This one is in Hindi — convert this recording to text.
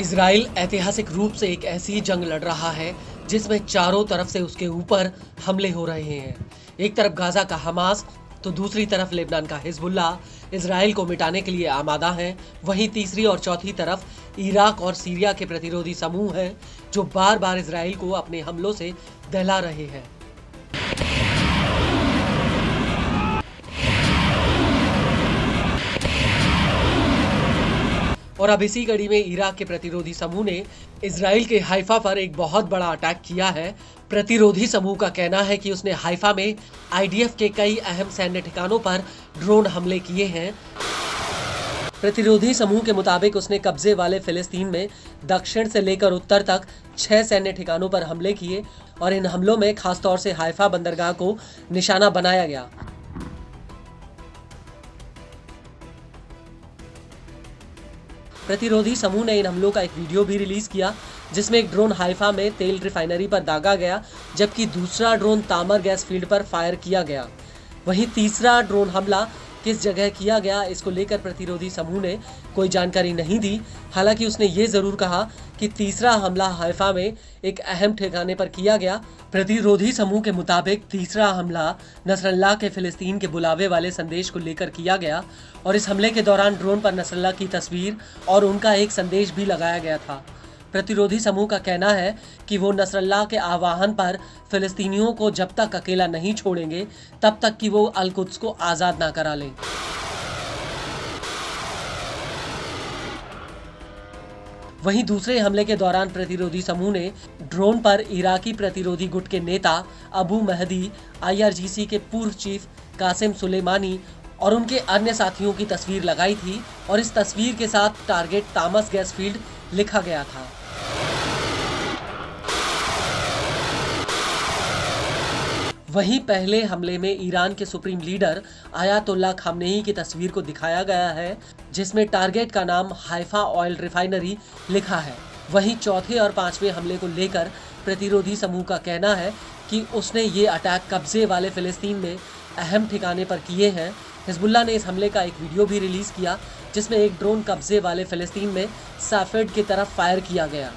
इजराइल ऐतिहासिक रूप से एक ऐसी जंग लड़ रहा है जिसमें चारों तरफ से उसके ऊपर हमले हो रहे हैं। एक तरफ गाजा का हमास तो दूसरी तरफ लेबनान का हिजबुल्लाह इजराइल को मिटाने के लिए आमादा है। वहीं तीसरी और चौथी तरफ इराक और सीरिया के प्रतिरोधी समूह हैं जो बार बार इजराइल को अपने हमलों से दहला रहे हैं। और अब इसी कड़ी में इराक के प्रतिरोधी समूह ने इजराइल के हाइफा पर एक बहुत बड़ा अटैक किया है। प्रतिरोधी समूह का कहना है कि उसने हाइफा में आईडीएफ के कई अहम सैन्य ठिकानों पर ड्रोन हमले किए हैं। प्रतिरोधी समूह के मुताबिक उसने कब्जे वाले फिलिस्तीन में दक्षिण से लेकर उत्तर तक 6 सैन्य ठिकानों पर हमले किए और इन हमलों में खासतौर से हाइफा बंदरगाह को निशाना बनाया गया। प्रतिरोधी समूह ने इन हमलों का एक वीडियो भी रिलीज किया जिसमें एक ड्रोन हाइफा में तेल रिफाइनरी पर दागा गया जबकि दूसरा ड्रोन तामर गैस फील्ड पर फायर किया गया। वहीं तीसरा ड्रोन हमला किस जगह किया गया इसको लेकर प्रतिरोधी समूह ने कोई जानकारी नहीं दी। हालांकि उसने ये जरूर कहा कि तीसरा हमला हाइफा में एक अहम ठिकाने पर किया गया। प्रतिरोधी समूह के मुताबिक तीसरा हमला नसरल्लाह के फिलिस्तीन के बुलावे वाले संदेश को लेकर किया गया और इस हमले के दौरान ड्रोन पर नसरल्लाह की तस्वीर और उनका एक संदेश भी लगाया गया था। प्रतिरोधी समूह का कहना है कि वो नसरल्लाह के आह्वान पर फिलिस्तीनियों को जब तक अकेला नहीं छोड़ेंगे तब तक कि वो अल कुद्स को आज़ाद ना करा लें। वहीं दूसरे हमले के दौरान प्रतिरोधी समूह ने ड्रोन पर इराकी प्रतिरोधी गुट के नेता अबू महदी, IRGC के पूर्व चीफ कासिम सुलेमानी और उनके अन्य साथियों की तस्वीर लगाई थी और इस तस्वीर के साथ टारगेट तामस गैस फील्ड लिखा गया था। वहीं पहले हमले में ईरान के सुप्रीम लीडर आयतुल्लाह खामनेई की तस्वीर को दिखाया गया है जिसमें टारगेट का नाम हाइफा ऑयल रिफाइनरी लिखा है। वहीं चौथे और पांचवें हमले को लेकर प्रतिरोधी समूह का कहना है कि उसने ये अटैक कब्जे वाले फिलिस्तीन में अहम ठिकाने पर किए हैं। हिजबुल्लाह ने इस हमले का एक वीडियो भी रिलीज किया जिसमें एक ड्रोन कब्जे वाले फिलिस्तीन में साफेड की तरफ फायर किया गया।